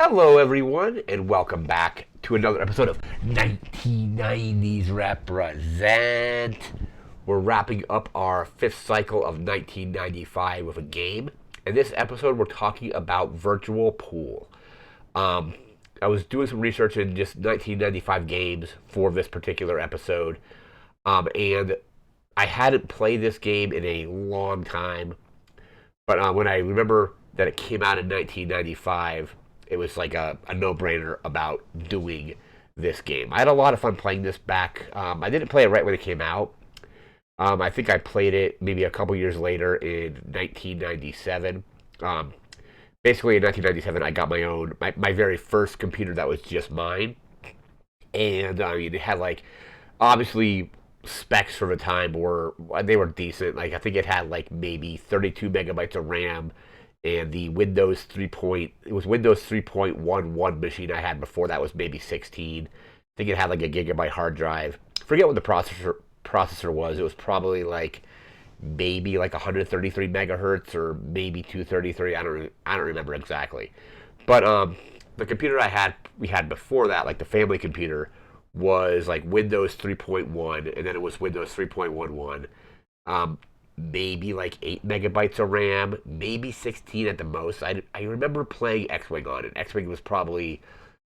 Hello, everyone, and welcome back to another episode of 1990's Represent. We're wrapping up our fifth cycle of 1995 with a game. In this episode, we're talking about virtual pool. Um, I was doing some research in just 1995 games for this particular episode, and I hadn't played this game in a long time. But when I remember that it came out in 1995, it was like a no-brainer about doing this game. I had a lot of fun playing this back. I didn't play it right when it came out. I think I played it maybe a couple years later in 1997. Basically, in 1997, I got my very first computer that was just mine. And it had like, obviously, specs for the time were decent. Like, I think it had like maybe 32 megabytes of RAM, and the it was Windows 3.11 machine I had before that was maybe 16. I think it had like a gigabyte hard drive. Forget what the processor was. It was probably like maybe like 133 megahertz or maybe 233. I don't remember exactly. But the computer we had before that, like the family computer, was like Windows 3.1, and then it was Windows 3.11. Maybe like 8 megabytes of RAM, maybe 16 at the most. I remember playing X-Wing on it. X-Wing was probably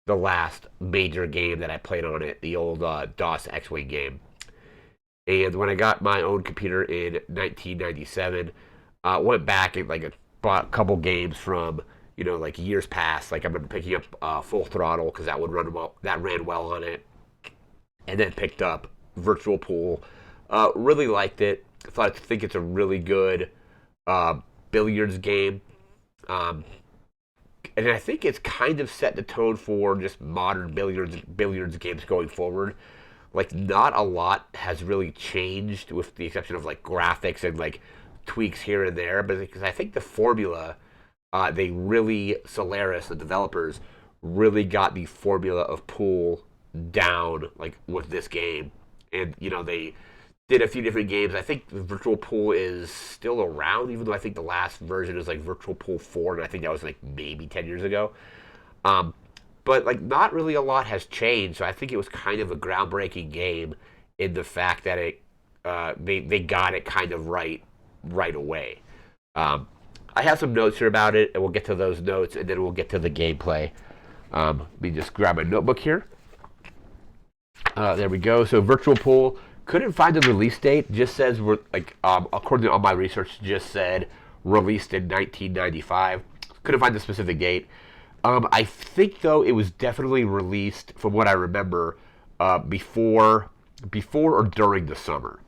the last major game that I played on it, the old DOS X-Wing game. And when I got my own computer in 1997, went back and like bought a couple games from like years past. Like I remember picking up Full Throttle because that ran well on it, and then picked up Virtual Pool. Really liked it. Think it's a really good billiards game. And I think it's kind of set the tone for just modern billiards games going forward. Like, not a lot has really changed, with the exception of like graphics and like tweaks here and there. But because I think the formula, Solaris, the developers, really got the formula of pool down, like with this game. And they did a few different games. I think Virtual Pool is still around, even though I think the last version is like Virtual Pool 4, and I think that was like maybe 10 years ago. But like not really a lot has changed, so I think it was kind of a groundbreaking game in the fact that they got it kind of right away. I have some notes here about it, and we'll get to those notes, and then we'll get to the gameplay. Let me just grab my notebook here. There we go. So Virtual Pool. Couldn't find the release date. Just says according to all my research, just said released in 1995. Couldn't find the specific date. I think though it was definitely released, from what I remember, before or during the summer.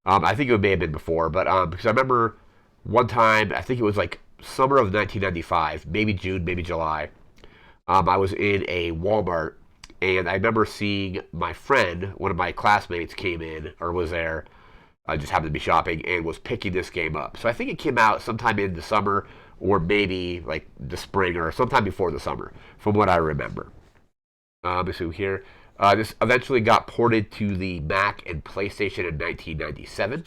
I think it may have been before, but because I remember one time, I think it was like summer of 1995, maybe June, maybe July. I was in a Walmart. And I remember seeing my friend, one of my classmates, came in or was there, just happened to be shopping, and was picking this game up. So I think it came out sometime in the summer, or maybe like the spring, or sometime before the summer, from what I remember. So here, this eventually got ported to the Mac and PlayStation in 1997.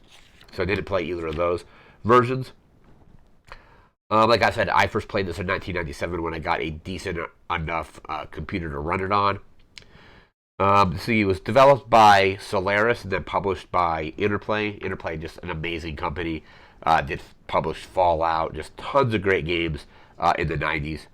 So I didn't play either of those versions. Like I said, I first played this in 1997 when I got a decent enough computer to run it on. It was developed by Solaris and then published by Interplay. Interplay, just an amazing company. Did publish Fallout, just tons of great games in the 90s.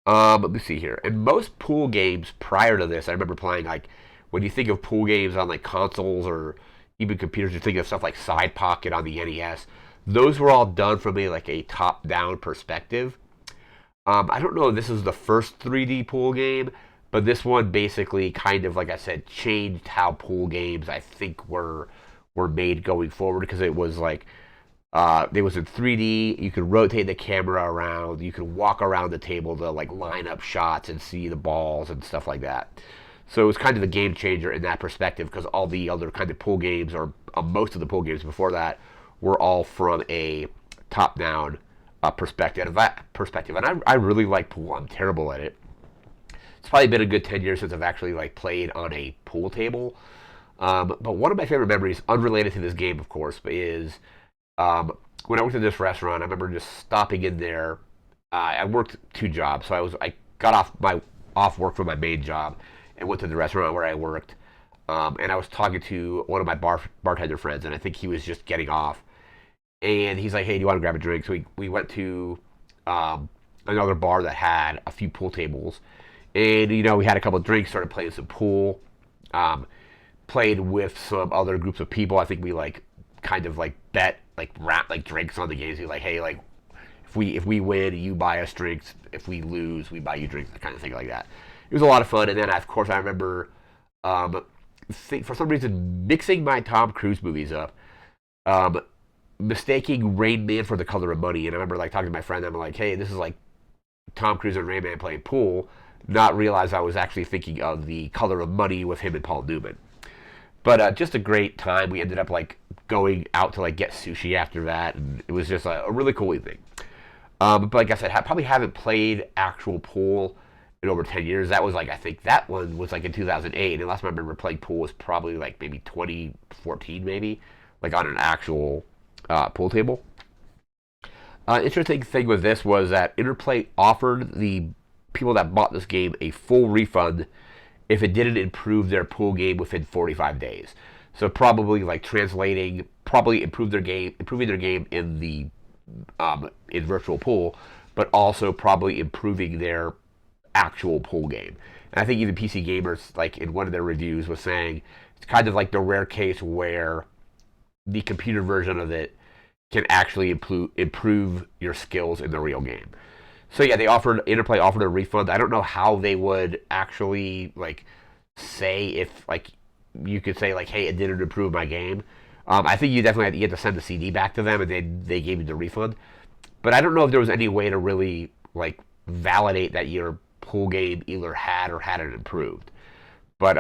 Let me see here. And most pool games prior to this, I remember playing, like, when you think of pool games on like consoles or even computers, you think of stuff like Side Pocket on the NES. Those were all done from a top-down perspective. I don't know if this is the first 3D pool game, but this one basically kind of, like I said, changed how pool games, I think, were made going forward, because it was like it was in 3D. You could rotate the camera around. You could walk around the table to like line up shots and see the balls and stuff like that. So it was kind of a game changer in that perspective, because all the other kind of pool games, or most of the pool games before that, were all from a top-down perspective. And I really like pool. I'm terrible at it. It's probably been a good 10 years since I've actually like played on a pool table. But one of my favorite memories, unrelated to this game, of course, is when I worked at this restaurant. I remember just stopping in there I worked two jobs, so I got off work from my main job and went to the restaurant where I worked. And I was talking to one of my bartender friends, and I think he was just getting off. And he's like, "Hey, do you want to grab a drink?" So we went to another bar that had a few pool tables, and we had a couple of drinks, started playing some pool, um, played with some other groups of people. I think we like kind of like bet like rap like drinks on the games. We like, hey, like if we win, you buy us drinks. If we lose, we buy you drinks, kind of thing like that. It was a lot of fun. And then of course I remember, um, for some reason mixing my Tom Cruise movies up, um, mistaking Rain Man for The Color of Money. And I remember like talking to my friend. I'm like, hey, this is like Tom Cruise and Rain Man playing pool. Not realize I was actually thinking of The Color of Money with him and Paul Newman. But just a great time. We ended up like going out to like get sushi after that, and it was just a really cool evening. But like I said, I probably haven't played actual pool in over 10 years. That was like, I think that one was like in 2008. And the last time I remember playing pool was probably like maybe 2014, maybe, like on an actual pool table. Interesting thing with this was that Interplay offered the people that bought this game a full refund if it didn't improve their pool game within 45 days. So probably like translating, probably improving their game in virtual pool, but also probably improving their actual pool game. And I think even PC Gamers, like in one of their reviews, was saying it's kind of like the rare case where the computer version of it can actually improve your skills in the real game. So yeah, Interplay offered a refund. I don't know how they would actually like say if like you could say like, hey, it didn't improve my game. I think you definitely you had to send the CD back to them, and they gave you the refund. But I don't know if there was any way to really like validate that your pool game either had or hadn't improved. But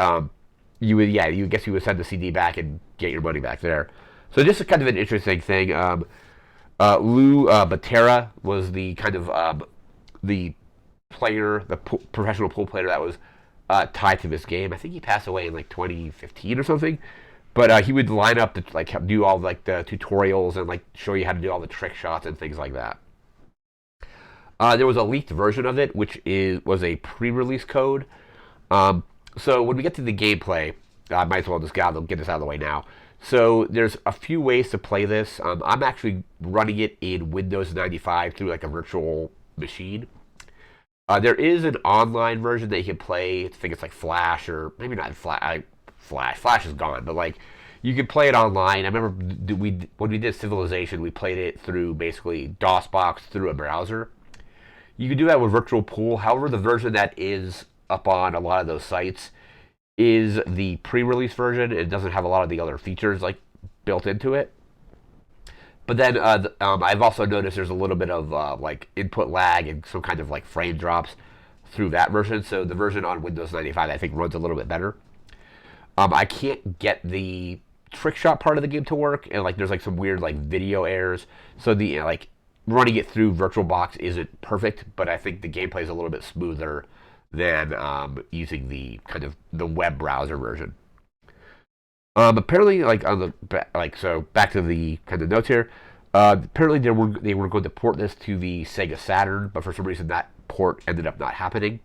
you guess you would send the CD back and get your money back there. So just a kind of an interesting thing. Lou Batera was the kind of the player, professional pool player that was tied to this game. I think he passed away in like 2015 or something. But he would line up to like do all like the tutorials and like show you how to do all the trick shots and things like that. There was a leaked version of it, which was a pre-release code. So when we get to the gameplay, I might as well just get this out of the way now. So there's a few ways to play this. I'm actually running it in Windows 95 through like a virtual machine. There is an online version that you can play. I think it's like Flash, or maybe not Flash. Flash is gone, but like you can play it online. I remember when we did Civilization, we played it through basically DOSBox through a browser. You can do that with Virtual Pool. However, the version that is up on a lot of those sites is the pre-release version. It doesn't have a lot of the other features like built into it. But then I've also noticed there's a little bit of like input lag and some kind of like frame drops through that version. So the version on Windows 95 I think runs a little bit better. I can't get the trick shot part of the game to work, and like there's like some weird like video errors. So the like running it through VirtualBox isn't perfect, but I think the gameplay is a little bit smoother than using the kind of the web browser version. Apparently, like on the so back to the kind of notes here. Apparently, they were going to port this to the Sega Saturn, but for some reason that port ended up not happening.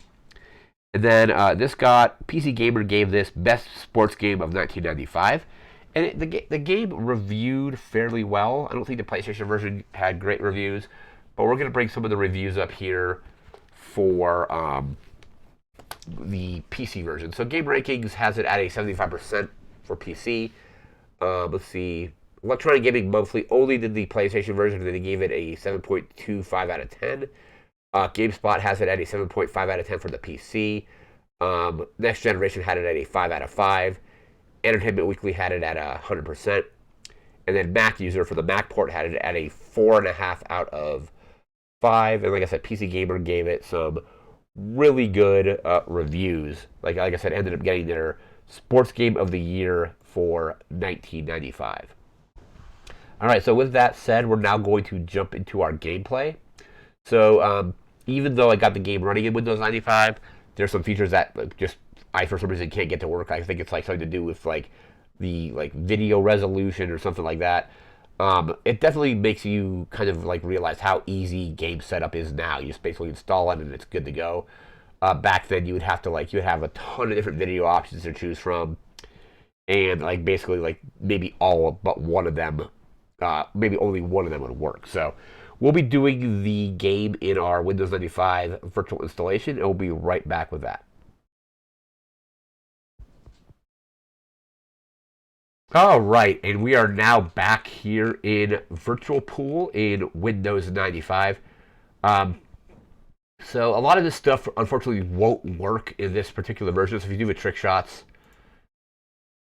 And then this got PC Gamer gave this best sports game of 1995, and the game reviewed fairly well. I don't think the PlayStation version had great reviews, but we're going to bring some of the reviews up here for the PC version. So Game Rankings has it at a 75% for PC. Let's see. Electronic Gaming Monthly only did the PlayStation version, and they gave it a 7.25 out of 10. GameSpot has it at a 7.5 out of 10 for the PC. Next Generation had it at a 5 out of 5. Entertainment Weekly had it at 100%. And then Mac User for the Mac port had it at a 4.5 out of 5. And like I said, PC Gamer gave it some really good reviews. Like I said, ended up getting their Sports Game of the Year for 1995. All right, so with that said, we're now going to jump into our gameplay. So even though I got the game running in Windows 95, there's some features that like, just I for some reason can't get to work. I think it's like something to do with like the like video resolution or something like that. It definitely makes you kind of like realize how easy game setup is now. You just basically install it and it's good to go. Back then, you would have to like you would have a ton of different video options to choose from, and like basically like maybe all but one of them, maybe only one of them would work. So we'll be doing the game in our Windows 95 virtual installation, and we'll be right back with that. All right, and we are now back here in Virtual Pool in Windows 95. Um, so a lot of this stuff unfortunately won't work in this particular version. So if you do the trick shots,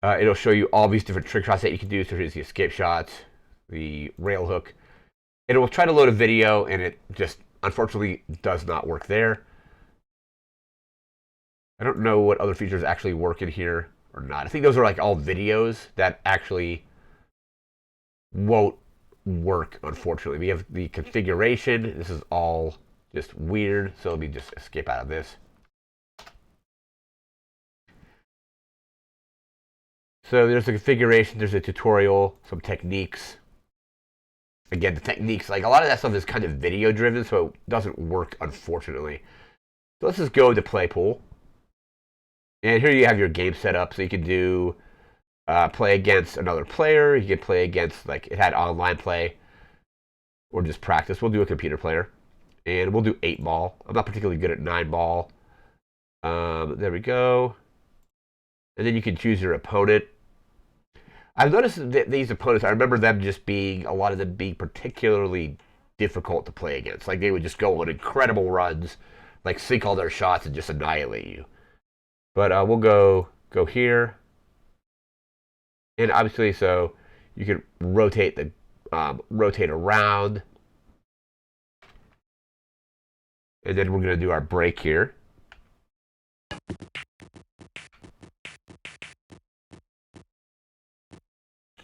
it'll show you all these different trick shots that you can do. So here's the escape shots, the rail hook. It will try to load a video, and it just unfortunately does not work there. I don't know what other features actually work in here or not. I think those are like all videos that actually won't work, unfortunately. We have the configuration. This is all just weird. So let me just escape out of this. So there's the configuration, there's a tutorial, some techniques. Again, the techniques, like a lot of that stuff is kind of video driven, so it doesn't work, unfortunately. So let's just go to play pool. And here you have your game set up, so you can do play against another player. You can play against, like, it had online play or just practice. We'll do a computer player. And we'll do 8 ball. I'm not particularly good at 9 ball. There we go. And then you can choose your opponent. I've noticed that these opponents, I remember them just being, a lot of them being particularly difficult to play against. Like, they would just go on incredible runs, like sink all their shots and just annihilate you. But we'll go here. And obviously, so you can rotate the rotate around. And then we're going to do our break here.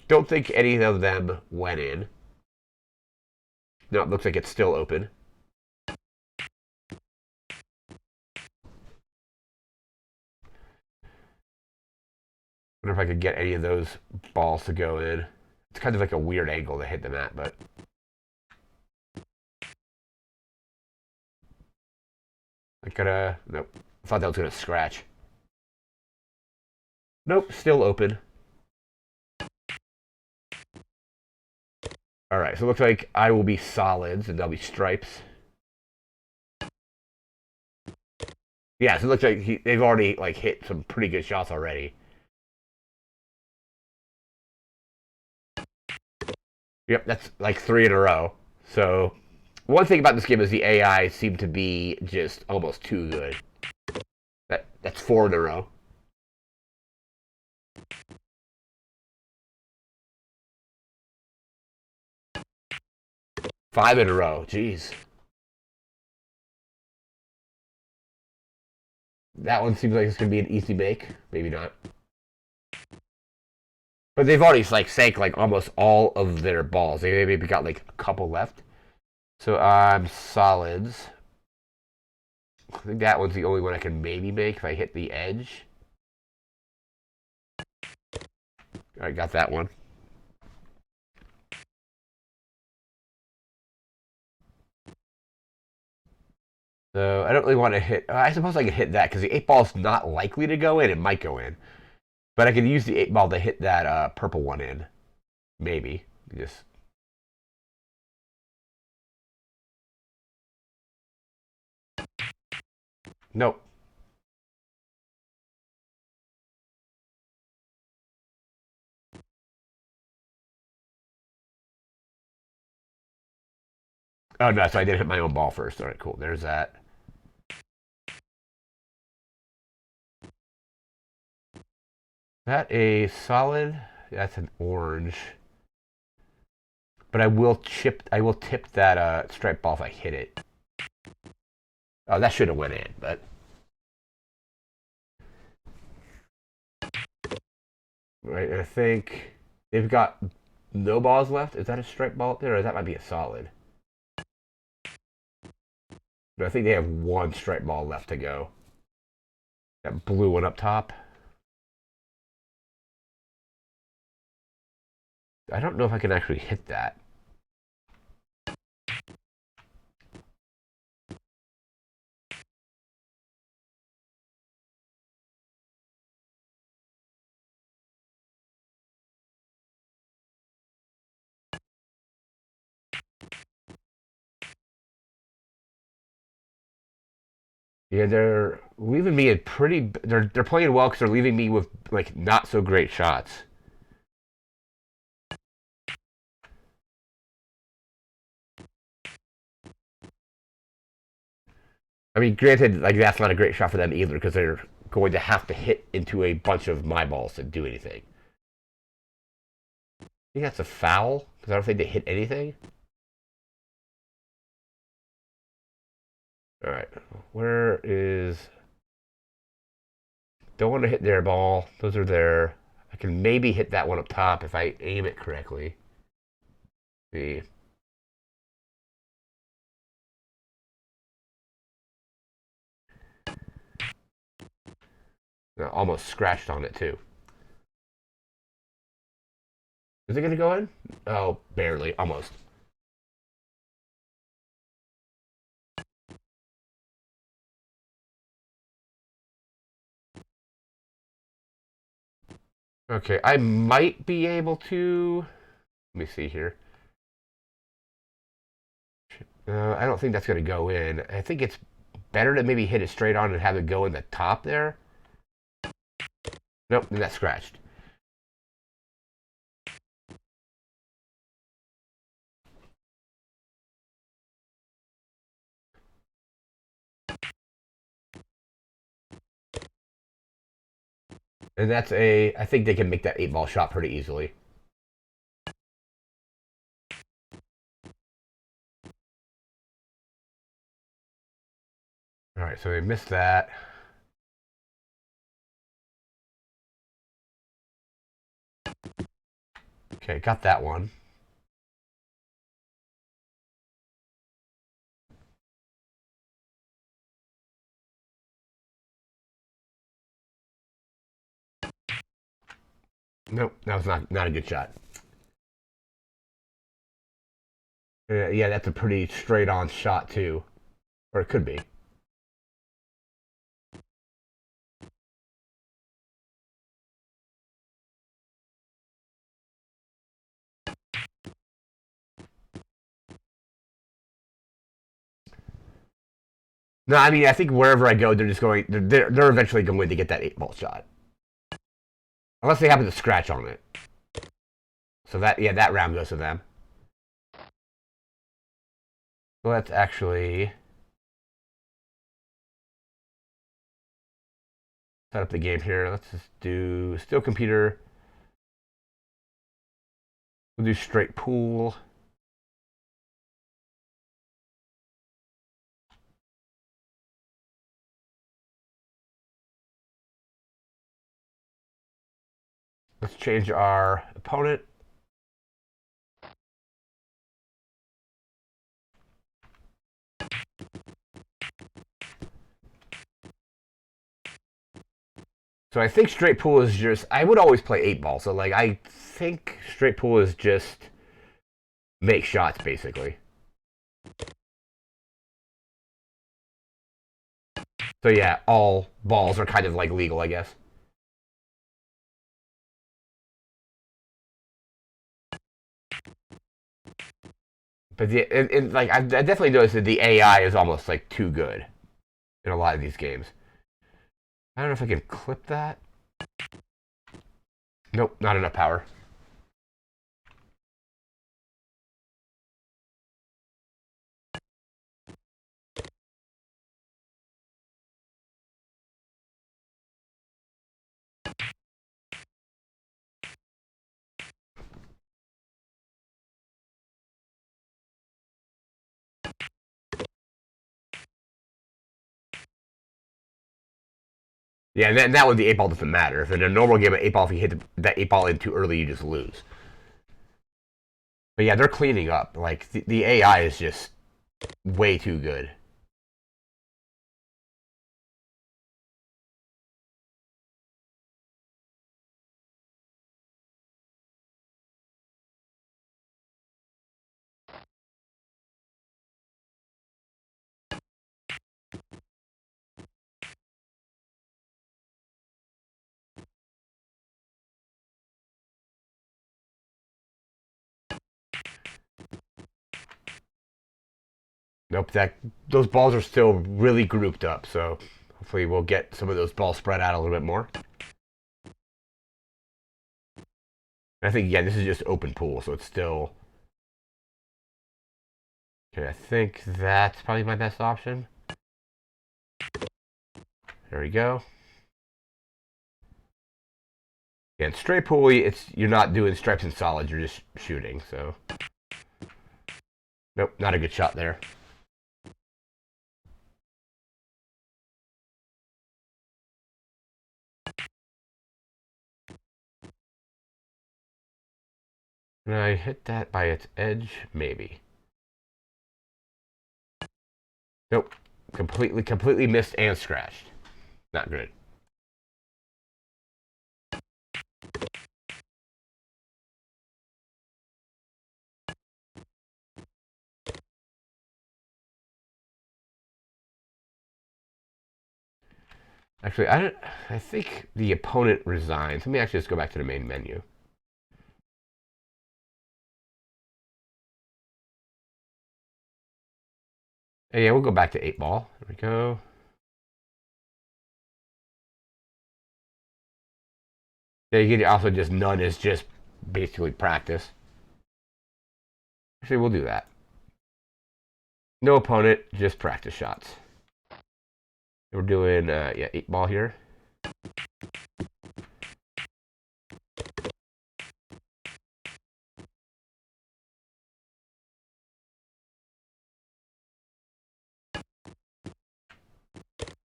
Don't think any of them went in. No, it looks like it's still open. Wonder if I could get any of those balls to go in. It's kind of like a weird angle to hit them at, but... I gotta... Nope. I thought that was gonna scratch. Nope, still open. Alright, so it looks like I will be solids and they'll be stripes. Yeah, so it looks like they've already like hit some pretty good shots already. Yep, that's like 3 in a row. So, one thing about this game is the AI seem to be just almost too good. That's 4 in a row. Five in a row, jeez. That one seems like it's gonna be an easy make. Maybe not. But they've already like sank like almost all of their balls. They maybe got like a couple left. So I'm solids. I think that one's the only one I can maybe make if I hit the edge. Alright, got that one. So I don't really want to hit... I suppose I could hit that because the 8 ball's not likely to go in. It might go in. But I could use the 8 ball to hit that purple one in. Maybe. Just... Nope. Oh, no, so I didn't hit my own ball first. Alright, cool. There's that. That a solid? That's an orange. But I will tip that striped ball if I hit it. Oh, that should have went in, but... Right, I think they've got no balls left. Is that a striped ball up there, or that might be a solid? But I think they have one striped ball left to go. That blue one up top. I don't know if I can actually hit that. Yeah, they're leaving me in pretty. They're playing well because they're leaving me with like not so great shots. I mean, granted, like that's not a great shot for them either because they're going to have to hit into a bunch of my balls to do anything. I think that's a foul because I don't think they hit anything. All right, where is? Don't want to hit their ball. Those are there. I can maybe hit that one up top if I aim it correctly. See. Almost scratched on it too. Is it going to go in? Oh, barely. Almost. Okay, I might be able to. Let me see here. I don't think that's going to go in. I think it's better to maybe hit it straight on and have it go in the top there. Nope, that's scratched. And that's a. I think they can make that 8 ball shot pretty easily. All right, so they missed that. Okay, got that one. Nope, that was not a good shot. Yeah, that's a pretty straight on shot too, or it could be. No, I mean I think wherever I go, they're just going. They're eventually going to get that 8 ball shot, unless they happen to scratch on it. So that yeah, that round goes to them. So let's actually set up the game here. Let's just do still computer. We'll do straight pool. Let's change our opponent. So I think straight pool is just. I would always play 8 ball. So like I think straight pool is just make shots basically. So yeah, all balls are kind of like legal, I guess. But like I definitely noticed that the AI is almost like too good in a lot of these games. I don't know if I can clip that. Nope, not enough power. Yeah, and that one the 8 ball doesn't matter. If in a normal game of 8 ball, if you hit that 8 ball in too early, you just lose. But yeah, they're cleaning up. Like the AI is just way too good. Nope, those balls are still really grouped up, so hopefully we'll get some of those balls spread out a little bit more. I think, yeah, this is just open pool, so it's still... Okay, I think that's probably my best option. There we go. And straight pulley, you're not doing stripes and solids, you're just shooting, so... Nope, not a good shot there. Can I hit that by its edge? Maybe. Nope. Completely missed and scratched. Not good. Actually, I think the opponent resigns. Let me actually just go back to the main menu. Hey, yeah, we'll go back to 8 ball. There we go. Yeah, you can also just none is just basically practice. Actually, we'll do that. No opponent, just practice shots. We're doing, yeah, 8 ball here.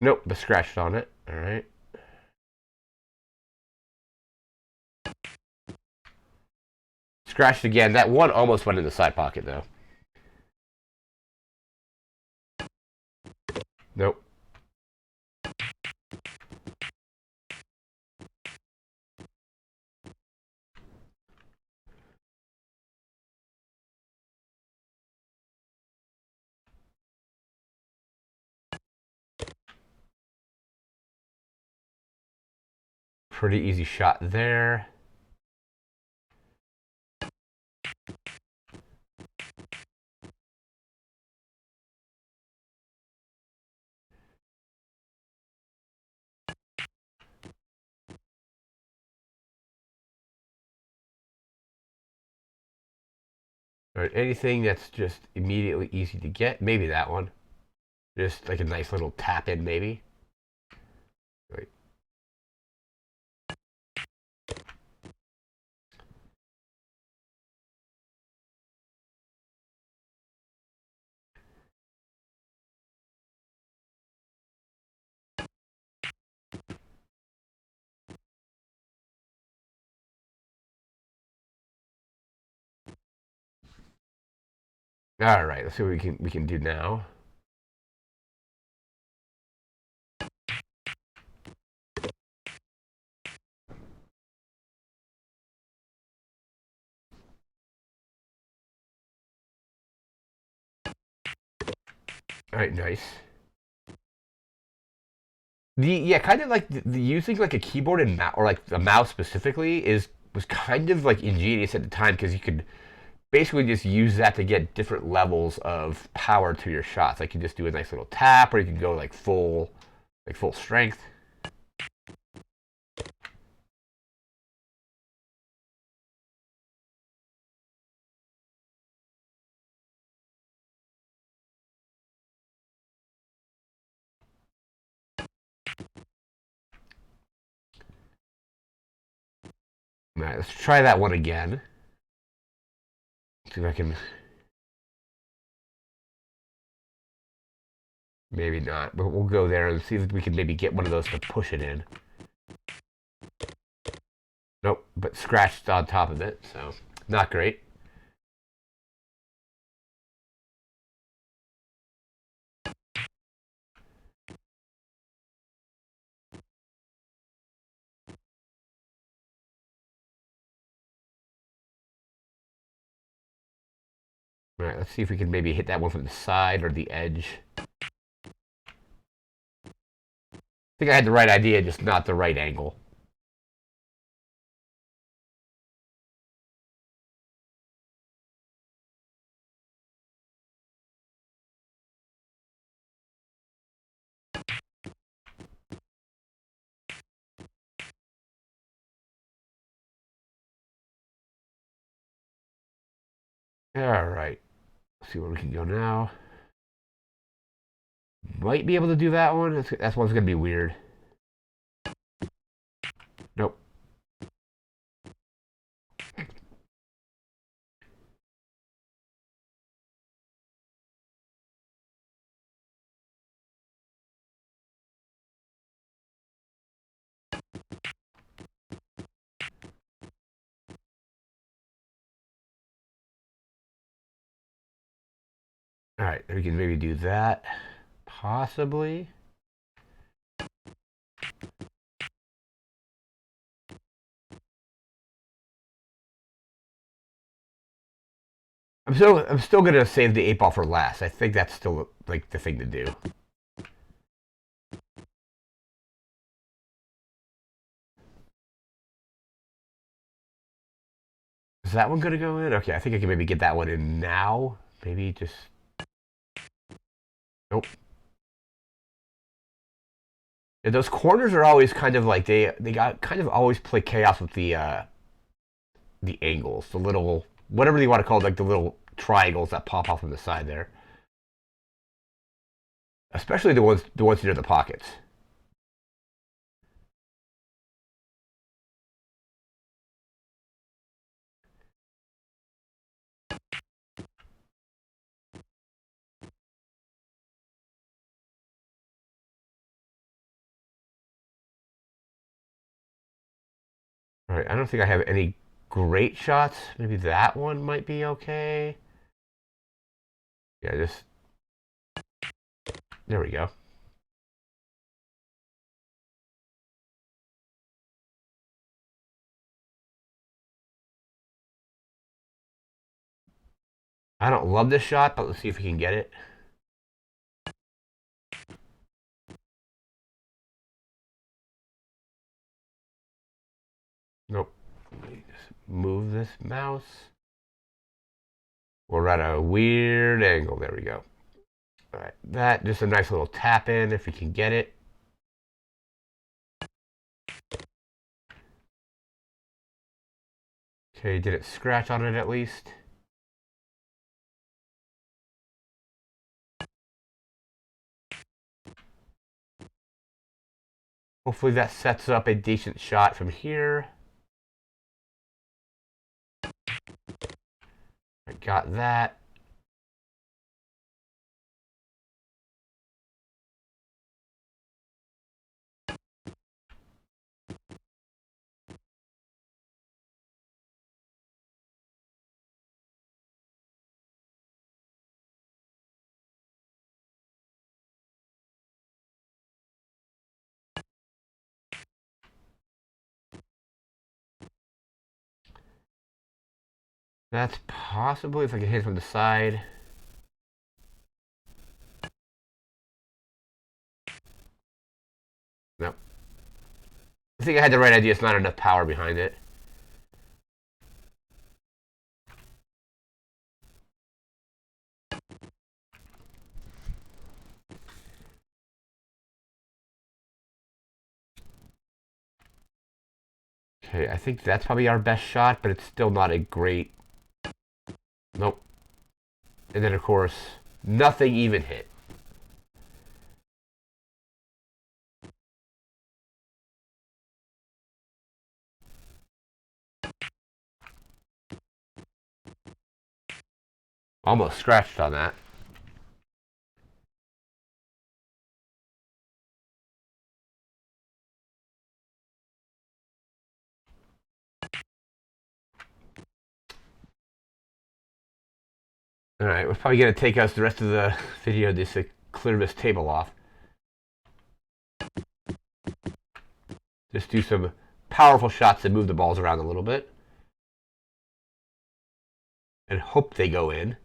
Nope, but scratched on it. All right. Scratched again. That one almost went in the side pocket, though. Nope. Pretty easy shot there. All right, anything that's just immediately easy to get. Maybe that one. Just like a nice little tap in, maybe. Right. All right, let's see what we can do now. All right, nice. Yeah, kind of like the using like a keyboard and or like the mouse specifically was kind of like ingenious at the time because you could basically just use that to get different levels of power to your shots. Like you just do a nice little tap, or you can go like full strength. All right, let's try that one again. See if I can. Maybe not, but we'll go there and see if we can maybe get one of those to push it in. Nope, but scratched on top of it, so not great. All right, let's see if we can maybe hit that one from the side or the edge. I think I had the right idea, just not the right angle. All right. Let's see where we can go now. Might be able to do that one. That one's gonna be weird. Nope. All right, we can maybe do that. Possibly. I'm still gonna save the 8 ball for last. I think that's still like the thing to do. Is that one gonna go in? Okay, I think I can maybe get that one in now. Maybe just nope. Yeah, those corners are always kind of like they got kind of always play chaos with the angles, the little whatever you want to call it, like the little triangles that pop off from the side there. Especially the ones near the pockets. All right, I don't think I have any great shots. Maybe that one might be okay. Yeah, just there we go. I don't love this shot, but let's see if we can get it. Nope. Let me just move this mouse. We're at a weird angle. There we go. All right, that just a nice little tap in if we can get it. Okay, did it scratch on it at least? Hopefully that sets up a decent shot from here. I got that. That's possibly if I can hit it from the side. Nope. I think I had the right idea. It's not enough power behind it. Okay, I think that's probably our best shot, but it's still not a great. Nope. And then, of course, nothing even hit. Almost scratched on that. All right, we're probably going to take us the rest of the video just to clear this table off. Just do some powerful shots that move the balls around a little bit. And hope they go in.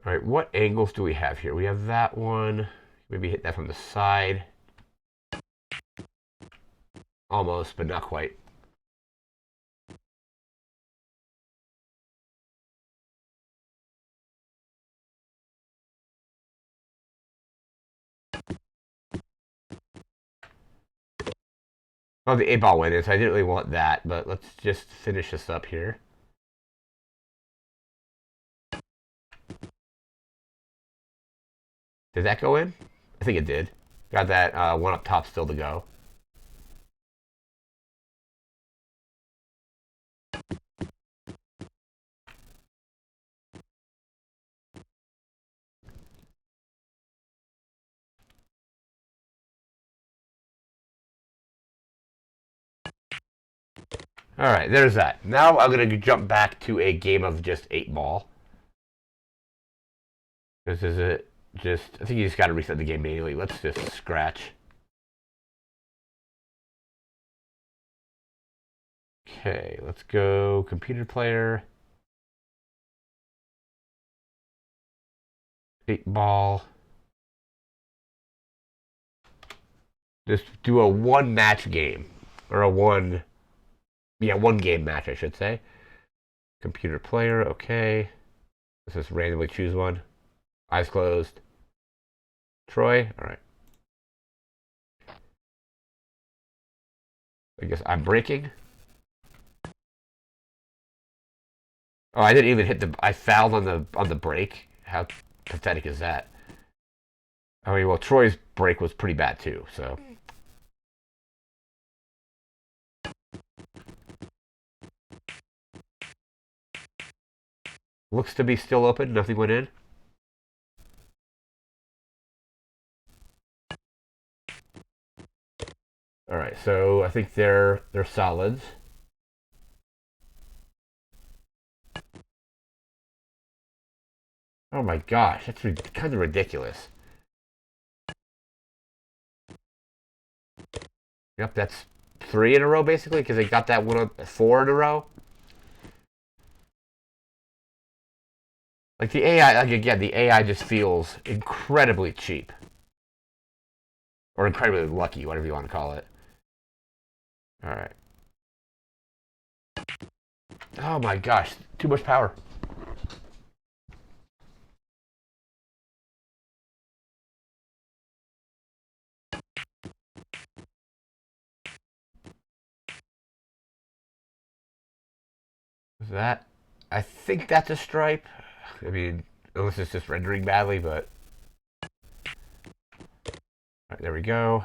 All right, what angles do we have here? We have that one. Maybe hit that from the side. Almost, but not quite. Oh, the 8 ball went in, so I didn't really want that, but let's just finish this up here. Did that go in? I think it did. Got that one up top still to go. All right, there's that. Now I'm gonna jump back to a game of just 8 ball. This is it. Just I think you just got to reset the game manually. Let's just scratch. Okay, let's go computer player. 8 ball. Just do a one match game or a one game match, I should say. Computer player. Okay. Let's just randomly choose one. Eyes closed. Troy. All right. I guess I'm breaking. Oh, I didn't even hit the. I fouled on the break. How pathetic is that? I mean, well, Troy's break was pretty bad too. So looks to be still open. Nothing went in. All right, so I think they're solids. Oh my gosh, that's kind of ridiculous. Yep, that's 3 in a row basically because they got that one on 4 in a row. Like the AI, like again, the AI just feels incredibly cheap or incredibly lucky, whatever you want to call it. All right. Oh my gosh, too much power. That I think that's a stripe. I mean, unless it's just rendering badly, but all right, there we go.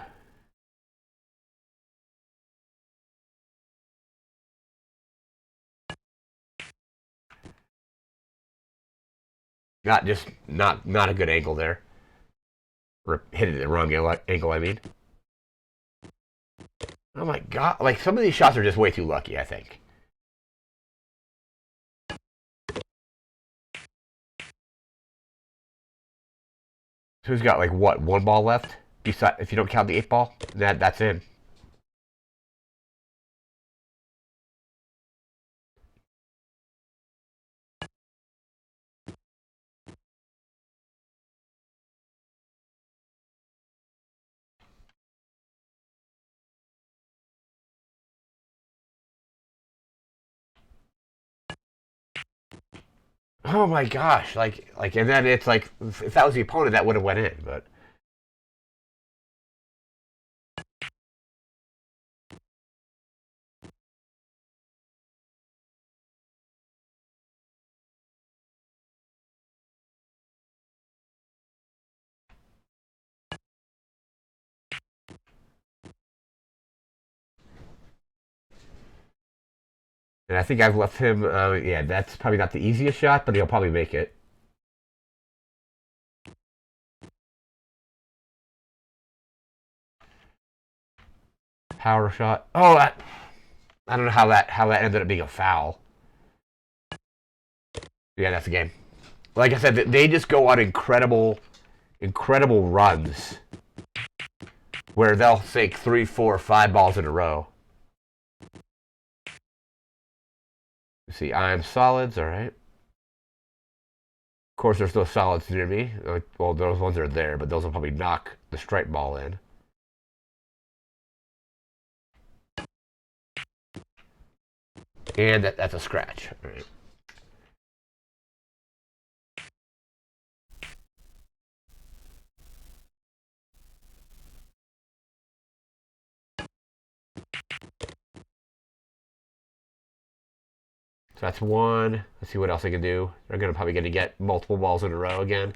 Not a good angle there. Or hit it at the wrong angle. I mean. Oh my god! Like some of these shots are just way too lucky. I think. So who's got like what 1 ball left? If you don't count the 8 ball, that's in. Oh my gosh! And then it's like if that was the opponent, that would have went in. But and I think I've left him. Yeah, that's probably not the easiest shot, but he'll probably make it. Power shot. Oh, I don't know how that ended up being a foul. Yeah, that's the game. Like I said, they just go on incredible runs where they'll sink 3, 4, 5 balls in a row. See, I'm solids. All right. Of course, there's no solids near me. Well, those ones are there, but those will probably knock the stripe ball in. And that's a scratch. All right. So that's one. Let's see what else I can do. They're probably going to get multiple balls in a row again.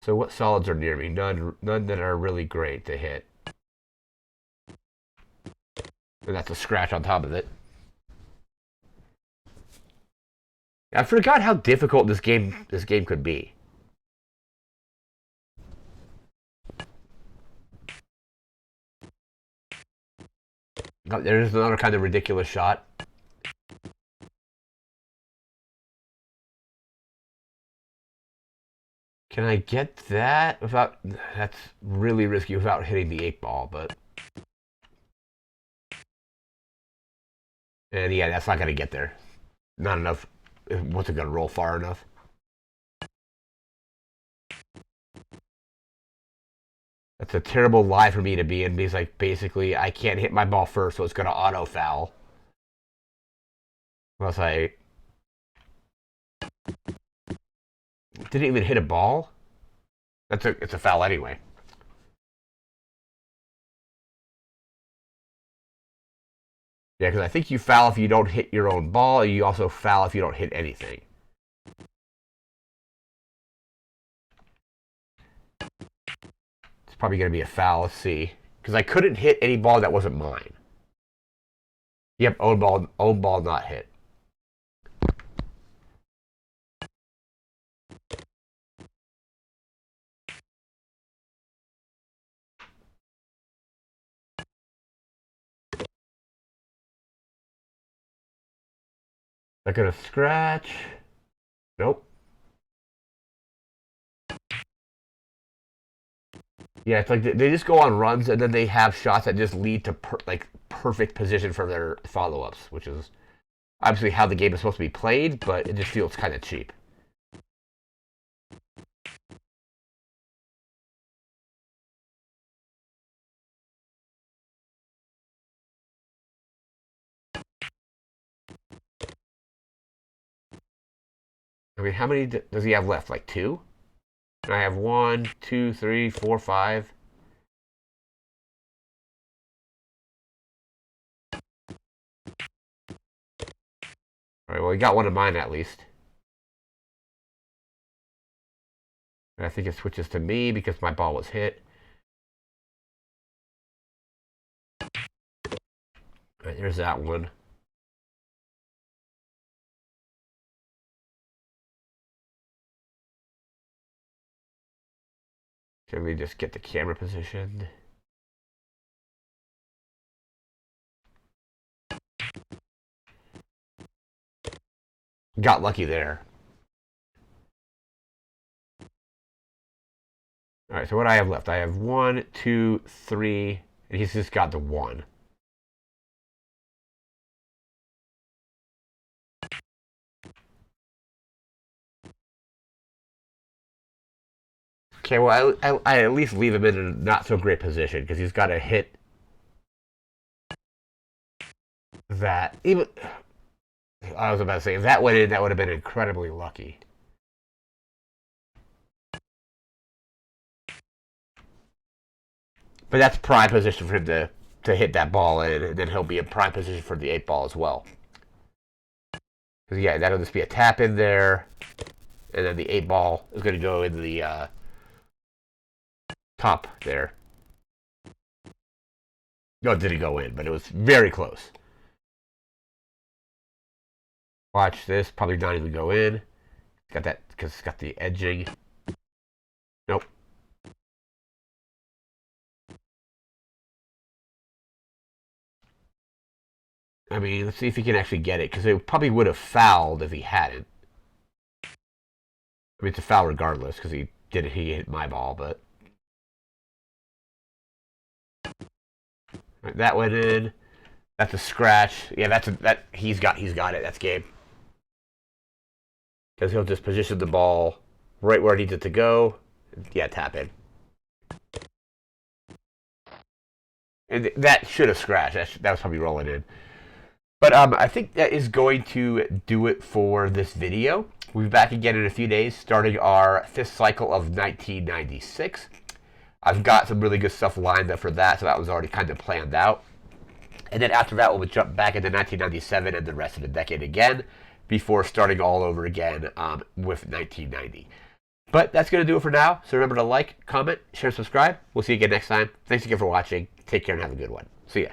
So what solids are near me? None that are really great to hit. And that's a scratch on top of it. I forgot how difficult this game could be. Oh, there's another kind of ridiculous shot. Can I get that without... That's really risky without hitting the 8-ball, but... And yeah, that's not going to get there. Not enough. It wasn't going to roll far enough. That's a terrible lie for me to be in because, like, basically, I can't hit my ball first, so it's going to auto foul. Unless I didn't even hit a ball. It's a foul anyway. Yeah, because I think you foul if you don't hit your own ball. And you also foul if you don't hit anything. It's probably going to be a foul. Let's see. Because I couldn't hit any ball that wasn't mine. Yep, own ball not hit. They're going to scratch. Nope. Yeah, it's like they just go on runs and then they have shots that just lead to perfect position for their follow-ups, which is obviously how the game is supposed to be played, but it just feels kind of cheap. I mean, how many does he have left? Like 2? And I have 1, 2, 3, 4, 5. All right, well, he got one of mine at least. And I think it switches to me because my ball was hit. All right, there's that one. Can we just get the camera positioned? Got lucky there. All right, so what do I have left? I have 1, 2, 3, and he's just got the 1. Okay, well, I at least leave him in a not so great position because he's got to hit that. Even I was about to say, if that went in, that would have been incredibly lucky. But that's prime position for him to hit that ball in, and then he'll be in prime position for the 8-ball as well. Because, yeah, that'll just be a tap in there, and then the 8-ball is going to go into the top there. No, it didn't go in, but it was very close. Watch this, probably not even go in. It's got that, because it's got the edging. Nope. I mean, let's see if he can actually get it, because it probably would have fouled if he hadn't. I mean, it's a foul regardless, because he hit my ball, but... Right, that went in. That's a scratch. Yeah, he's got it. That's game. Because he'll just position the ball right where it needs it to go. Yeah, tap in. And that should have scratched. That was probably rolling in. But I think that is going to do it for this video. We'll be back again in a few days, starting our 5th cycle of 1996. I've got some really good stuff lined up for that, so that was already kind of planned out. And then after that, we'll jump back into 1997 and the rest of the decade again, before starting all over again with 1990. But that's going to do it for now. So remember to like, comment, share, and subscribe. We'll see you again next time. Thanks again for watching. Take care and have a good one. See ya.